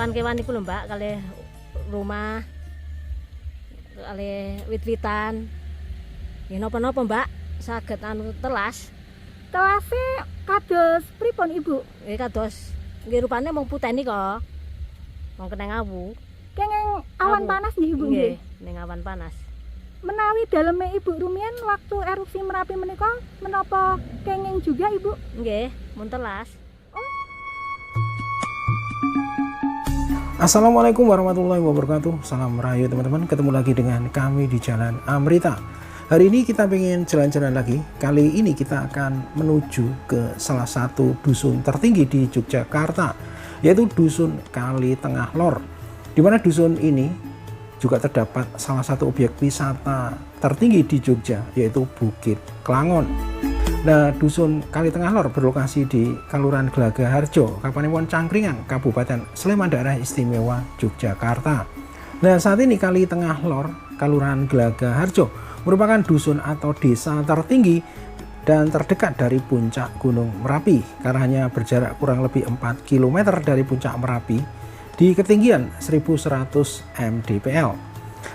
kewan-kewan iku lho Mbak, kalih rumah, kalih wit-witan. Ya napa-napa Mbak, saged telas. Telase kados pripun Ibu? Kados nggih rupane mung puteni kok. Wong keneng awu. Kenging awan panas nggih Ibu nggih. Ning awan panas. Menawi daleme Ibu rumiyin waktu erupsi Merapi menika menapa kenging juga Ibu? Nggih, mun telas. Assalamualaikum warahmatullahi wabarakatuh. Salam rahayu teman-teman. Ketemu lagi dengan kami di Jalan Amrita. Hari ini kita pengen jalan-jalan lagi. Kali ini kita akan menuju ke salah satu dusun tertinggi di Yogyakarta, yaitu Dusun Kali Tengah Lor. Di mana dusun ini juga terdapat salah satu objek wisata tertinggi di Jogja, yaitu Bukit Klangon. Nah, Dusun Kali Tengah Lor berlokasi di Kelurahan Glagaharjo, Kapanewon Cangkringan, Kabupaten Sleman, Daerah Istimewa Yogyakarta. Nah, saat ini Kali Tengah Lor, Kelurahan Glagaharjo merupakan dusun atau desa tertinggi dan terdekat dari puncak Gunung Merapi karena hanya berjarak kurang lebih 4 km dari puncak Merapi di ketinggian 1100 mdpl.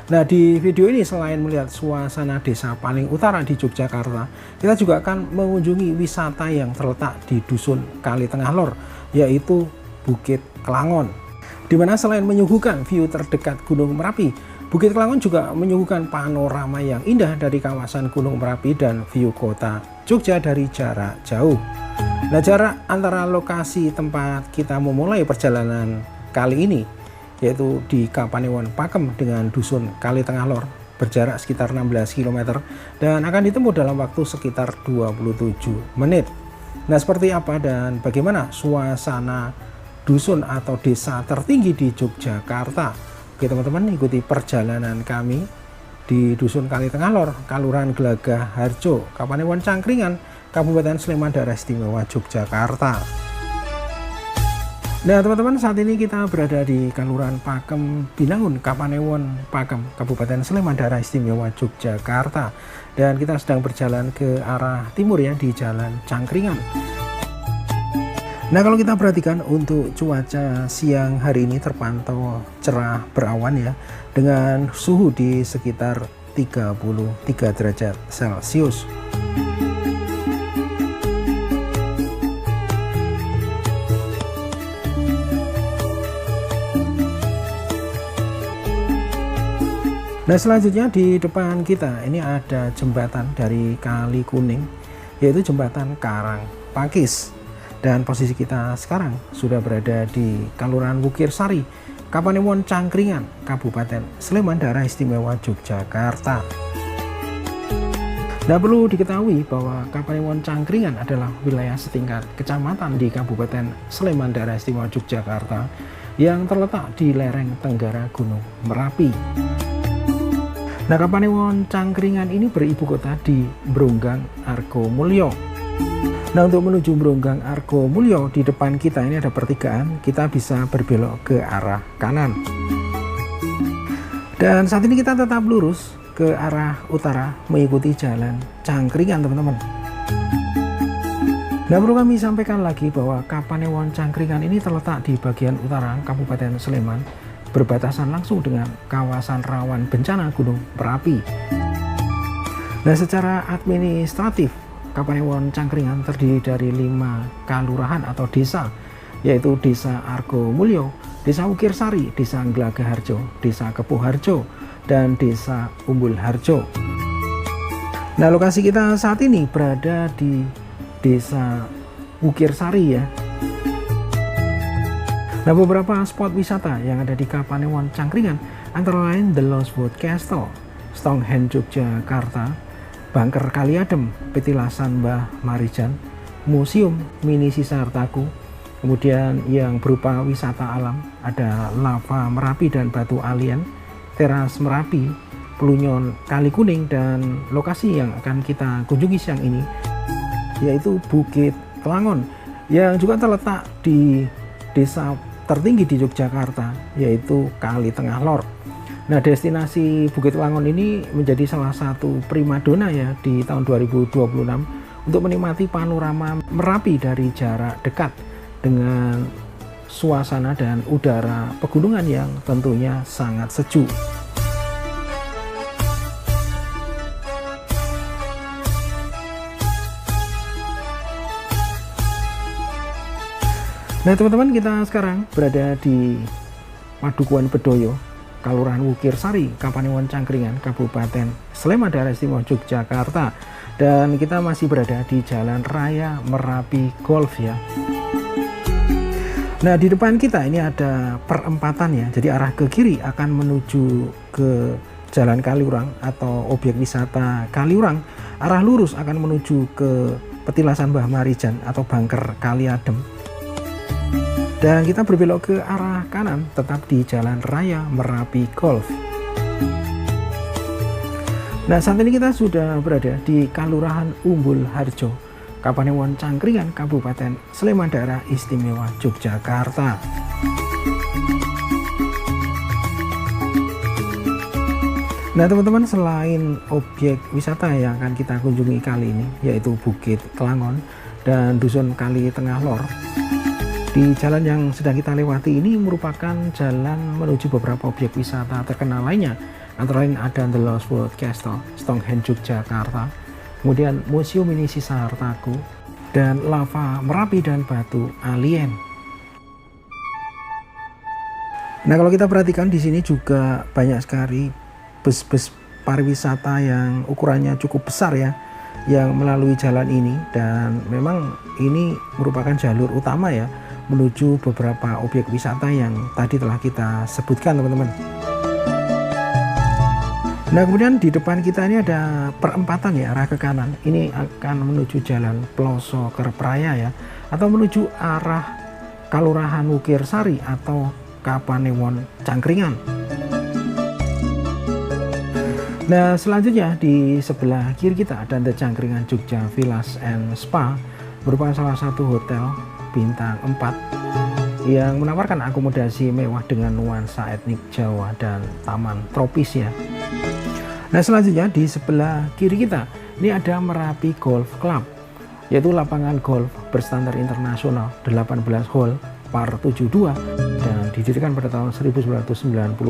Nah, di video ini selain melihat suasana desa paling utara di Yogyakarta, kita juga akan mengunjungi wisata yang terletak di Dusun Kali Tengah Lor, yaitu Bukit Klangon. Di mana selain menyuguhkan view terdekat Gunung Merapi, Bukit Klangon juga menyuguhkan panorama yang indah dari kawasan Gunung Merapi dan view kota Jogja dari jarak jauh. Nah, jarak antara lokasi tempat kita memulai perjalanan kali ini, yaitu di Kapanewon Pakem dengan Dusun Kali Tengah Lor, berjarak sekitar 16 km dan akan ditempuh dalam waktu sekitar 27 menit. Nah, seperti apa dan bagaimana suasana dusun atau desa tertinggi di Yogyakarta? Oke teman-teman, ikuti perjalanan kami di Dusun Kali Tengah Lor, Kelurahan Glagaharjo, Kapanewon Cangkringan, Kabupaten Sleman, Daerah Istimewa Yogyakarta. Nah teman-teman, saat ini kita berada di Kelurahan Pakem Binangun, Kapanewon Pakem, Kabupaten Sleman, Daerah Istimewa Yogyakarta. Dan kita sedang berjalan ke arah timur ya, di Jalan Cangkringan. Nah, kalau kita perhatikan untuk cuaca siang hari ini terpantau cerah berawan ya, dengan suhu di sekitar 33 derajat Celcius. Nah, selanjutnya di depan kita ini ada jembatan dari Kali Kuning, yaitu jembatan Karang Pakis. Dan posisi kita sekarang sudah berada di Kelurahan Wukirsari, Kapanewon Cangkringan, Kabupaten Sleman, Daerah Istimewa Yogyakarta. Nah, perlu diketahui bahwa Kapanewon Cangkringan adalah wilayah setingkat kecamatan di Kabupaten Sleman, Daerah Istimewa Yogyakarta yang terletak di lereng tenggara Gunung Merapi. Nah, Kapanewon Cangkringan ini beribu kota di Bronggang Argomulyo. Nah, untuk menuju Bronggang Argomulyo, di depan kita ini ada pertigaan, kita bisa berbelok ke arah kanan. Dan saat ini kita tetap lurus ke arah utara mengikuti Jalan Cangkringan, teman-teman. Nah, perlu kami sampaikan lagi bahwa Kapanewon Cangkringan ini terletak di bagian utara Kabupaten Sleman, berbatasan langsung dengan kawasan rawan bencana Gunung Merapi. Nah, secara administratif Kapanewon Cangkringan terdiri dari 5 kalurahan atau desa, yaitu Desa Argomulyo, Desa Wukirsari, Desa Glagaharjo, Desa Kepuharjo, dan Desa Umbul Harjo. Nah, lokasi kita saat ini berada di Desa Wukirsari ya. Nah, beberapa spot wisata yang ada di Kapanewon Cangkringan antara lain The Lost Boat Castle, Stonehenge Yogyakarta, Bangker Kali Adem, Petilasan Mbah Marijan, Museum Mini Sisartaku, kemudian yang berupa wisata alam ada Lava Merapi dan Batu Alien, Teras Merapi, Pelunyon Kali Kuning, dan lokasi yang akan kita kunjungi siang ini yaitu Bukit Klangon yang juga terletak di desa tertinggi di Yogyakarta yaitu Kali Tengah Lor. Nah, destinasi Bukit Klangon ini menjadi salah satu primadona ya di tahun 2026 untuk menikmati panorama Merapi dari jarak dekat dengan suasana dan udara pegunungan yang tentunya sangat sejuk. Nah teman-teman, kita sekarang berada di Padukuhan Bedoyo, Kelurahan Wukirsari, Kapanewon Cangkringan, Kabupaten Sleman Daerah Istimewa Yogyakarta. Dan kita masih berada di Jalan Raya Merapi Golf ya. Nah di depan kita ini ada perempatan ya, jadi arah ke kiri akan menuju ke Jalan Kaliurang atau objek wisata Kaliurang. Arah lurus akan menuju ke Petilasan Mbah Marijan atau Bangker Kali Adem. Dan kita berbelok ke arah kanan tetap di Jalan Raya Merapi Golf. Nah saat ini kita sudah berada di Kelurahan Umbul Harjo, Kapanewon Cangkringan, Kabupaten Sleman Daerah Istimewa Yogyakarta. Nah teman-teman, selain objek wisata yang akan kita kunjungi kali ini yaitu Bukit Kelangon dan Dusun Kali Tengah Lor, di jalan yang sedang kita lewati ini merupakan jalan menuju beberapa objek wisata terkenal lainnya. Antara lain ada The Lost World Castle, Stonehenge Yogyakarta, kemudian Museum Mini Sisa Hartaku, dan Lava Merapi dan Batu Alien. Nah kalau kita perhatikan di sini juga banyak sekali bus-bus pariwisata yang ukurannya cukup besar ya, yang melalui jalan ini, dan memang ini merupakan jalur utama ya menuju beberapa objek wisata yang tadi telah kita sebutkan teman-teman. Nah kemudian di depan kita ini ada perempatan ya, arah ke kanan ini akan menuju Jalan Ploso Kerpraya ya, atau menuju arah Kelurahan Wukirsari atau Kapanewon Cangkringan. Nah selanjutnya di sebelah kiri kita ada The Cangkringan Jogja Villas and Spa, merupakan salah satu hotel bintang 4 yang menawarkan akomodasi mewah dengan nuansa etnik Jawa dan taman tropis ya. Nah selanjutnya di sebelah kiri kita ini ada Merapi Golf Club, yaitu lapangan golf berstandar internasional 18 hole par 72 dan didirikan pada tahun 1996.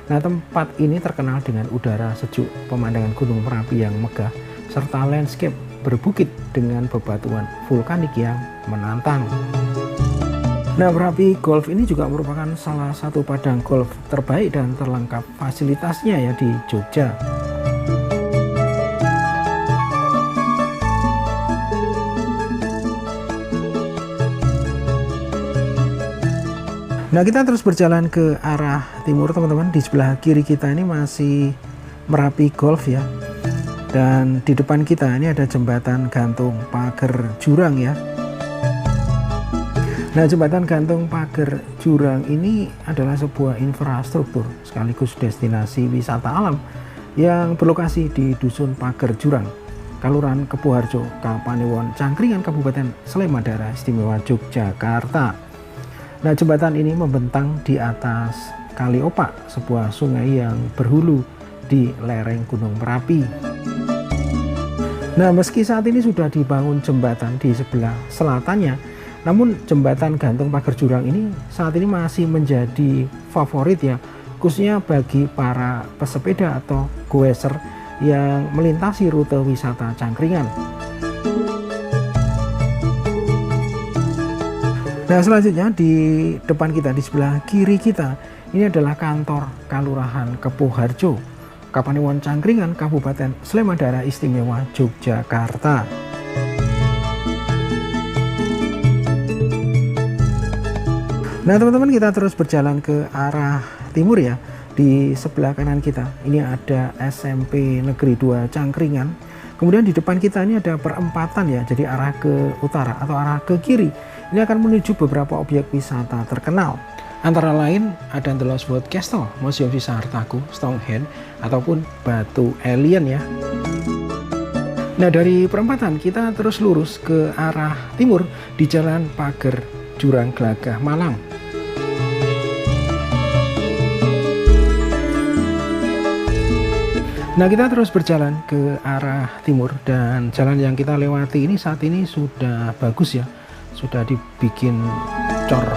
Nah tempat ini terkenal dengan udara sejuk, pemandangan Gunung Merapi yang megah, serta landscape berbukit dengan bebatuan vulkanik yang menantang. Nah Merapi Golf ini juga merupakan salah satu padang golf terbaik dan terlengkap fasilitasnya ya di Jogja. Nah kita terus berjalan ke arah timur teman-teman. Di sebelah kiri kita ini masih Merapi Golf ya, dan di depan kita ini ada jembatan gantung pagar jurang ya. Nah jembatan gantung pagar jurang ini adalah sebuah infrastruktur sekaligus destinasi wisata alam yang berlokasi di Dusun Pagar Jurang, Kelurahan Kepuharjo, Kapanewon Cangkringan, Kabupaten Sleman Daerah Istimewa Yogyakarta. Nah jembatan ini membentang di atas Kali Opak, sebuah sungai yang berhulu di lereng Gunung Merapi. Nah meski saat ini sudah dibangun jembatan di sebelah selatannya, namun jembatan gantung pagar jurang ini saat ini masih menjadi favorit ya, khususnya bagi para pesepeda atau goeser yang melintasi rute wisata Cangkringan. Nah selanjutnya di depan kita, di sebelah kiri kita, ini adalah kantor Kelurahan Kepuharjo, Kapanewon Cangkringan, Kabupaten Sleman Daerah Istimewa Yogyakarta. Nah teman-teman, kita terus berjalan ke arah timur ya. Di sebelah kanan kita ini ada SMP Negeri 2 Cangkringan. Kemudian di depan kita ini ada perempatan ya, jadi arah ke utara atau arah ke kiri ini akan menuju beberapa objek wisata terkenal. Antara lain ada The Lost World Castle, Museum Sisa Hartaku, Stonehenge, ataupun Batu Alien ya. Nah dari perempatan kita terus lurus ke arah timur di Jalan Pagar Jurang Glagah Malang. Nah kita terus berjalan ke arah timur, dan jalan yang kita lewati ini saat ini sudah bagus ya, sudah dibikin cor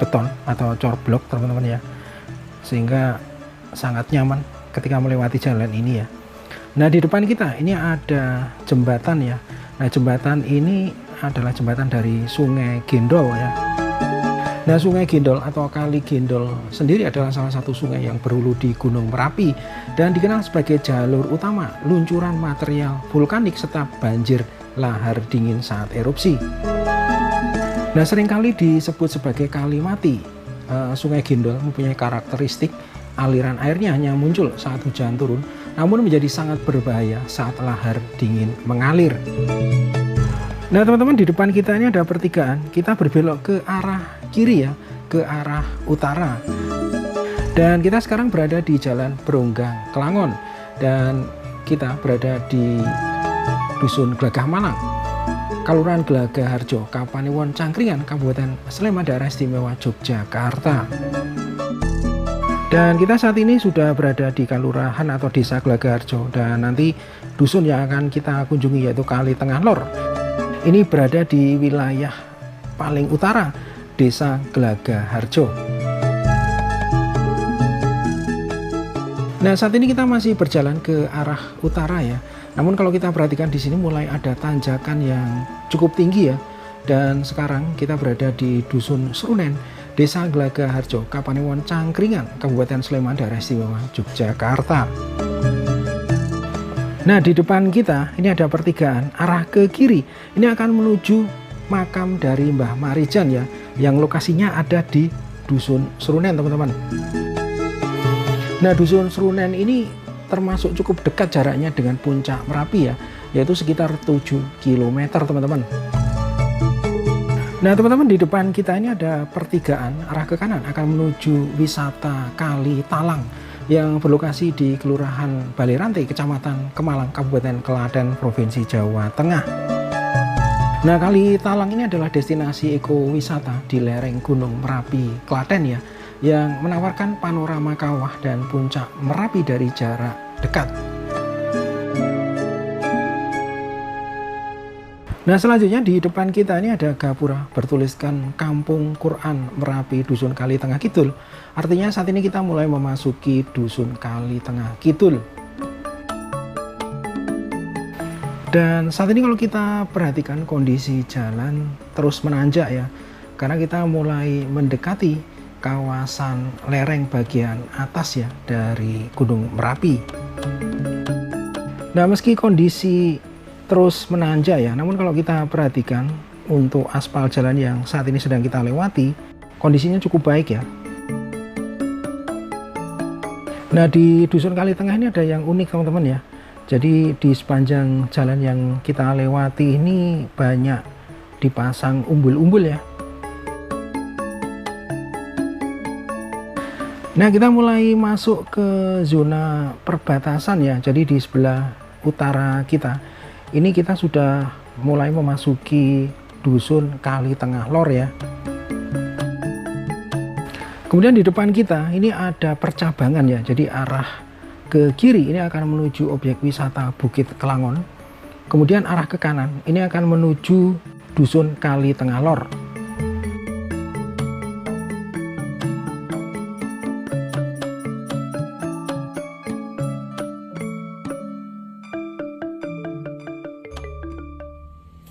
beton atau cor blok teman-teman ya, sehingga sangat nyaman ketika melewati jalan ini ya. Nah, di depan kita ini ada jembatan ya. Nah, jembatan ini adalah jembatan dari Sungai Gendol ya. Nah, Sungai Gendol atau Kali Gendol sendiri adalah salah satu sungai yang berhulu di Gunung Merapi dan dikenal sebagai jalur utama luncuran material vulkanik serta banjir lahar dingin saat erupsi. Nah, seringkali disebut sebagai kali mati. Sungai Gendol mempunyai karakteristik aliran airnya hanya muncul saat hujan turun, namun menjadi sangat berbahaya saat lahar dingin mengalir. Nah, teman-teman, di depan kita ini ada pertigaan. Kita berbelok ke arah kiri ya, ke arah utara. Dan kita sekarang berada di Jalan Bronggang, Kelangon. Dan kita berada di Dusun Glagah Malang, Kelurahan Glagah Harjo, Kapanewon Cangkringan, Kabupaten Sleman, Daerah Istimewa Yogyakarta. Dan kita saat ini sudah berada di Kelurahan atau Desa Glagah Harjo, dan nanti dusun yang akan kita kunjungi yaitu Kali Tengah Lor. Ini berada di wilayah paling utara Desa Glagah Harjo. Nah, saat ini kita masih berjalan ke arah utara ya. Namun kalau kita perhatikan di sini mulai ada tanjakan yang cukup tinggi ya. Dan sekarang kita berada di Dusun Serunen, Desa Glagah Harjo, Kapanewon Cangkringan, Kabupaten Sleman, Daerah Istimewa Yogyakarta. Nah, di depan kita ini ada pertigaan arah ke kiri. Ini akan menuju makam dari Mbah Marijan ya, yang lokasinya ada di Dusun Serunen, teman-teman. Nah, Dusun Serunen ini termasuk cukup dekat jaraknya dengan puncak Merapi ya, yaitu sekitar 7 km, teman-teman. Nah, teman-teman, di depan kita ini ada pertigaan arah ke kanan akan menuju wisata Kali Talang yang berlokasi di Kelurahan Balirante, Kecamatan Kemalang, Kabupaten Klaten, Provinsi Jawa Tengah. Nah, Kali Talang ini adalah destinasi ekowisata di lereng Gunung Merapi, Klaten ya, yang menawarkan panorama kawah dan puncak Merapi dari jarak dekat. Nah, selanjutnya di depan kita ini ada gapura bertuliskan Kampung Quran Merapi Dusun Kali Tengah Kidul. Artinya saat ini kita mulai memasuki Dusun Kali Tengah Kidul. Dan saat ini kalau kita perhatikan kondisi jalan terus menanjak ya, karena kita mulai mendekati kawasan lereng bagian atas ya dari Gunung Merapi. Nah, meski kondisi terus menanjak ya, namun kalau kita perhatikan untuk aspal jalan yang saat ini sedang kita lewati, kondisinya cukup baik ya. Nah, di Dusun Kali Tengah ini ada yang unik, teman-teman ya. Jadi di sepanjang jalan yang kita lewati ini banyak dipasang umbul-umbul ya. Nah, kita mulai masuk ke zona perbatasan ya. Jadi di sebelah utara kita ini kita sudah mulai memasuki Dusun Kali Tengah Lor ya. Kemudian di depan kita ini ada percabangan ya. Jadi arah ke kiri ini akan menuju objek wisata Bukit Kelangon. Kemudian arah ke kanan ini akan menuju Dusun Kali Tengah Lor.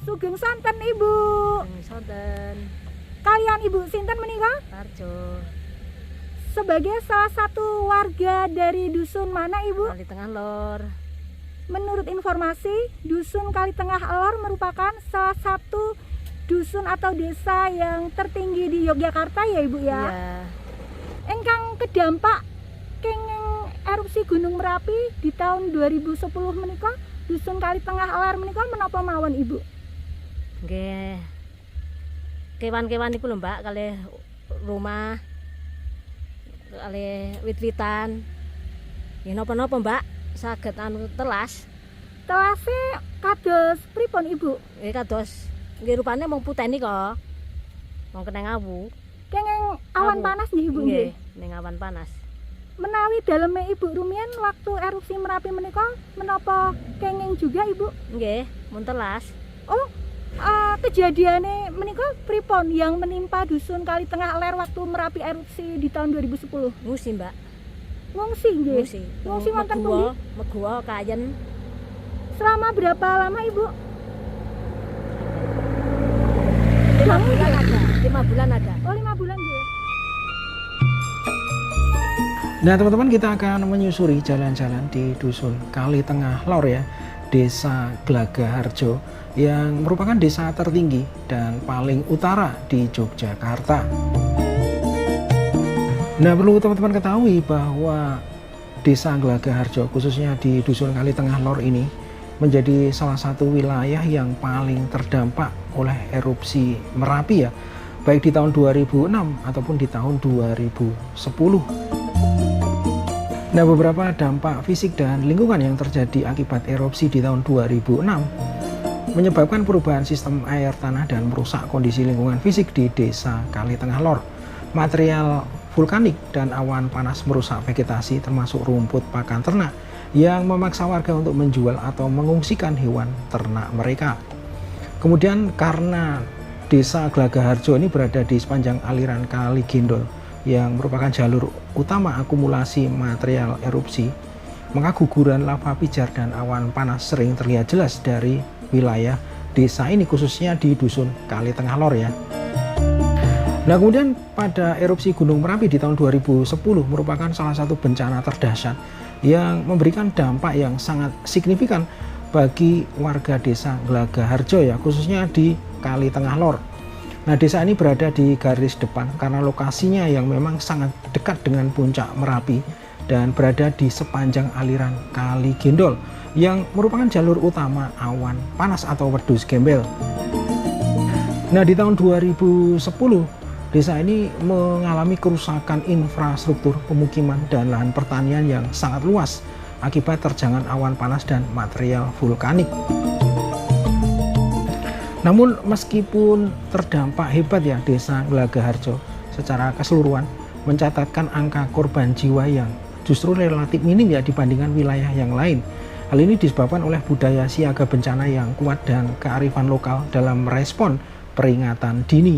Sugeng santen Ibu. Sonten Kalian Ibu sinten menika? Harjo, Sebagai salah satu warga dari dusun mana Ibu? Kali Tengah Lor. Menurut informasi, Dusun Kali Tengah Lor merupakan salah satu dusun atau desa yang tertinggi di Yogyakarta ya Ibu ya. Iya. Engkang kedampak kenging erupsi Gunung Merapi di tahun 2010 menika, Dusun Kali Tengah Lor menika menapa mawon Ibu? Nggih. Kewan-kewan iku lho Mbak, kalih rumah, kalih wit-witan. Ya napa-napa Mbak, saged telas. Telase kados pripun Ibu? Kados nggih rupane mung puteni kok. Mung keneng awu. Kenging awan Awu. panas nggih Ibu nggih. Ning awan panas. Menawi daleme Ibu rumiyin waktu erupsi Merapi menika menapa kenging juga Ibu? Nggih, mun telas. Oh, kejadiannya menika pripun yang menimpa dusun Kali Tengah Ler waktu Merapi erupsi di tahun 2010? Ngungsi, Mbak. Ngungsi nggih. Ngungsi. Ngungsi wonten pundi? Meguwa Kayen. Selama berapa lama Ibu? 5 bulan ada. 5 bulan ada. Oh 5 bulan nggih. Nah teman-teman, kita akan menyusuri jalan-jalan di dusun Kali Tengah Lor ya, Desa Glagaharjo, yang merupakan desa tertinggi dan paling utara di Yogyakarta. Nah, perlu teman-teman ketahui bahwa Desa Glagaharjo, khususnya di dusun Kali Tengah Lor ini, menjadi salah satu wilayah yang paling terdampak oleh erupsi Merapi ya, baik di tahun 2006 ataupun di tahun 2010. Nah, beberapa dampak fisik dan lingkungan yang terjadi akibat erupsi di tahun 2006 menyebabkan perubahan sistem air tanah dan merusak kondisi lingkungan fisik di Desa Kali Tengah Lor. Material vulkanik dan awan panas merusak vegetasi termasuk rumput pakan ternak yang memaksa warga untuk menjual atau mengungsikan hewan ternak mereka. Kemudian karena Desa Glagaharjo ini berada di sepanjang aliran Kali Gendol yang merupakan jalur utama akumulasi material erupsi, maka guguran lava pijar dan awan panas sering terlihat jelas dari wilayah desa ini, khususnya di dusun Kali Tengah Lor ya. Nah, kemudian pada erupsi Gunung Merapi di tahun 2010 merupakan salah satu bencana terdahsyat yang memberikan dampak yang sangat signifikan bagi warga desa Glagaharjo ya, khususnya di Kali Tengah Lor. Nah, desa ini berada di garis depan karena lokasinya yang memang sangat dekat dengan puncak Merapi dan berada di sepanjang aliran Kali Gendol yang merupakan jalur utama awan panas atau wedhus gembel. Nah, di tahun 2010 desa ini mengalami kerusakan infrastruktur pemukiman dan lahan pertanian yang sangat luas akibat terjangan awan panas dan material vulkanik. Namun meskipun terdampak hebat ya, Desa Glagaharjo secara keseluruhan mencatatkan angka korban jiwa yang justru relatif minim ya dibandingkan wilayah yang lain. Hal ini disebabkan oleh budaya siaga bencana yang kuat dan kearifan lokal dalam merespon peringatan dini.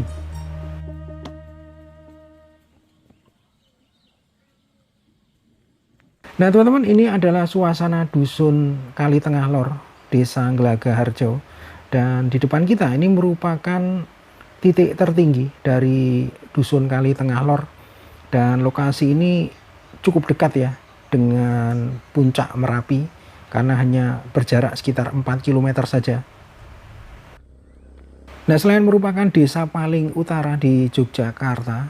Nah teman-teman, ini adalah suasana dusun Kali Tengah Lor, Desa Glagaharjo. Dan di depan kita ini merupakan titik tertinggi dari dusun Kali Tengah Lor. Dan lokasi ini cukup dekat ya dengan puncak Merapi karena hanya berjarak sekitar 4 km saja. Nah, selain merupakan desa paling utara di Yogyakarta,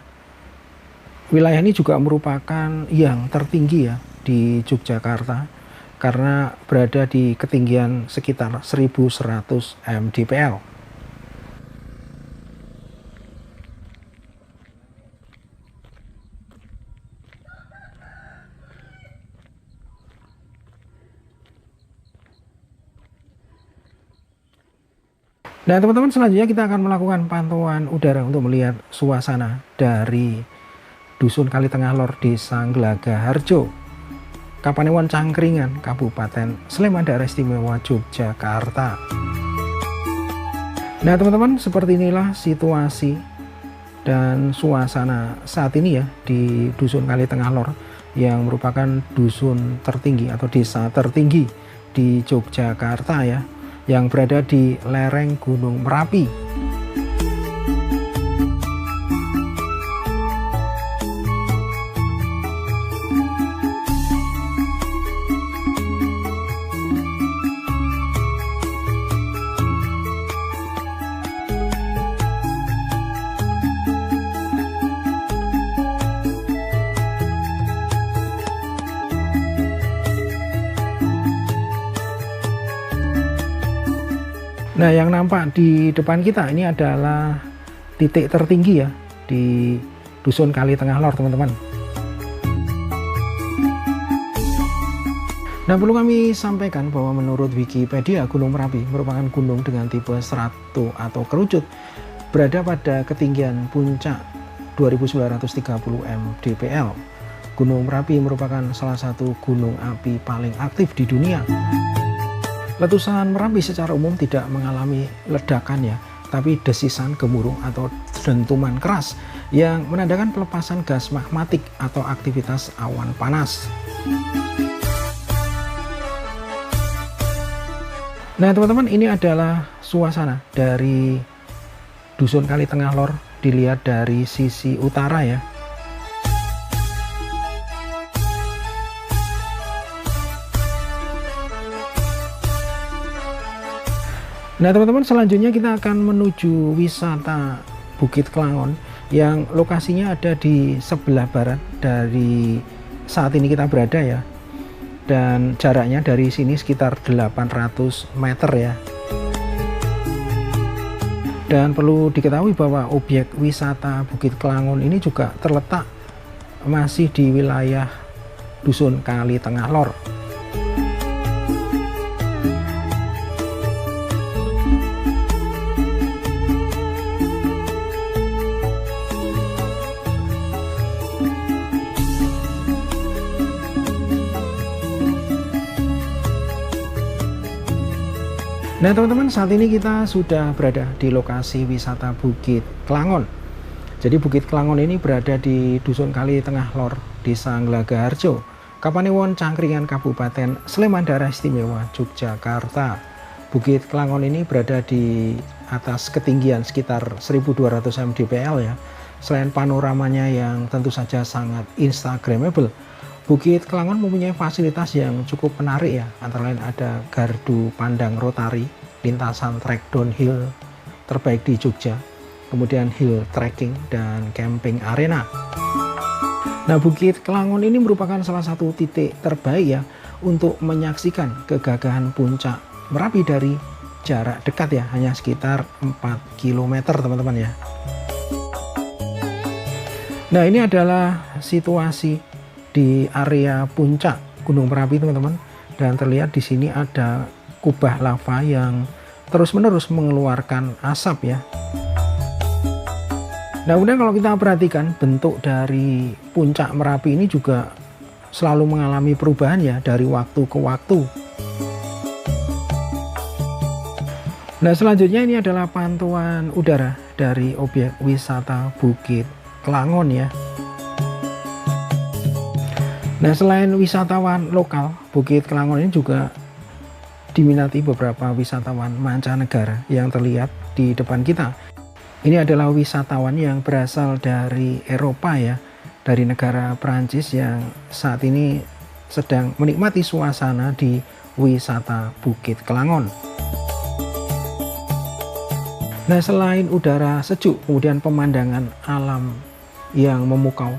wilayah ini juga merupakan yang tertinggi ya di Yogyakarta karena berada di ketinggian sekitar 1100 mdpl. Nah teman-teman, selanjutnya kita akan melakukan pantauan udara untuk melihat suasana dari dusun Kali Tengah Lor, Desa Glagaharjo, Kapanewon Cangkringan, Kabupaten Sleman, Daerah Istimewa Yogyakarta. Nah teman-teman, seperti inilah situasi dan suasana saat ini ya di dusun Kali Tengah Lor yang merupakan dusun tertinggi atau desa tertinggi di Yogyakarta ya, yang berada di lereng Gunung Merapi. Nah, yang nampak di depan kita ini adalah titik tertinggi ya di dusun Kali Tengah Lor, teman-teman. Nah, perlu kami sampaikan bahwa menurut Wikipedia, Gunung Merapi merupakan gunung dengan tipe strato atau kerucut, berada pada ketinggian puncak 2930 mdpl. Gunung Merapi merupakan salah satu gunung api paling aktif di dunia. Letusan Merapi secara umum tidak mengalami ledakan ya, tapi desisan gemuruh atau dentuman keras yang menandakan pelepasan gas magmatik atau aktivitas awan panas. Nah teman-teman, ini adalah suasana dari Dusun Kali Tengah Lor dilihat dari sisi utara ya. Nah teman-teman, selanjutnya kita akan menuju wisata Bukit Kelangon yang lokasinya ada di sebelah barat dari saat ini kita berada ya, dan jaraknya dari sini sekitar 800 meter ya. Dan perlu diketahui bahwa objek wisata Bukit Kelangon ini juga terletak masih di wilayah Dusun Kali Tengah Lor. Nah teman-teman, saat ini kita sudah berada di lokasi wisata Bukit Kelangon. Jadi Bukit Kelangon ini berada di Dusun Kali Tengah Lor, Desa Nglagaharjo, Kapanewon, Cangkringan, Kabupaten Sleman, Daerah Istimewa Yogyakarta. Bukit Kelangon ini berada di atas ketinggian sekitar 1200 mdpl ya. Selain panoramanya yang tentu saja sangat instagramable, Bukit Kelangon mempunyai fasilitas yang cukup menarik ya, antara lain ada gardu pandang rotari, lintasan trek downhill terbaik di Jogja, kemudian hill trekking dan camping arena. Nah Bukit Kelangon ini merupakan salah satu titik terbaik ya untuk menyaksikan kegagahan puncak Merapi dari jarak dekat ya, hanya sekitar 4 km teman-teman ya. Nah ini adalah situasi di area puncak Gunung Merapi teman-teman, dan terlihat di sini ada kubah lava yang terus-menerus mengeluarkan asap ya. Nah kemudian kalau kita perhatikan bentuk dari puncak Merapi ini juga selalu mengalami perubahan ya dari waktu ke waktu. Nah selanjutnya ini adalah pantauan udara dari objek wisata Bukit Kelangon ya. Nah selain wisatawan lokal, Bukit Kelangon ini juga diminati beberapa wisatawan mancanegara yang terlihat di depan kita. Ini adalah wisatawan yang berasal dari Eropa ya, dari negara Prancis yang saat ini sedang menikmati suasana di wisata Bukit Kelangon. Nah selain udara sejuk, kemudian pemandangan alam yang memukau,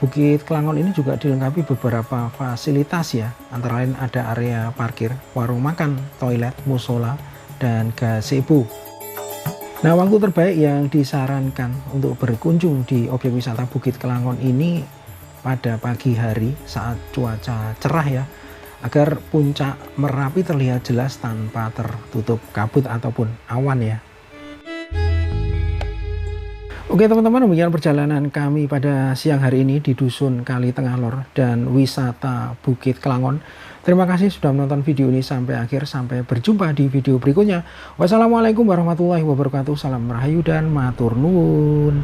Bukit Kelangon ini juga dilengkapi beberapa fasilitas ya, antara lain ada area parkir, warung makan, toilet, musola, dan gazebo. Nah waktu terbaik yang disarankan untuk berkunjung di objek wisata Bukit Kelangon ini pada pagi hari saat cuaca cerah ya, agar puncak Merapi terlihat jelas tanpa tertutup kabut ataupun awan ya. Oke teman-teman, demikian perjalanan kami pada siang hari ini di Dusun Kali Tengah Lor dan wisata Bukit Kelangon. Terima kasih sudah menonton video ini sampai akhir. Sampai berjumpa di video berikutnya. Wassalamualaikum warahmatullahi wabarakatuh. Salam rahayu dan matur nuwun.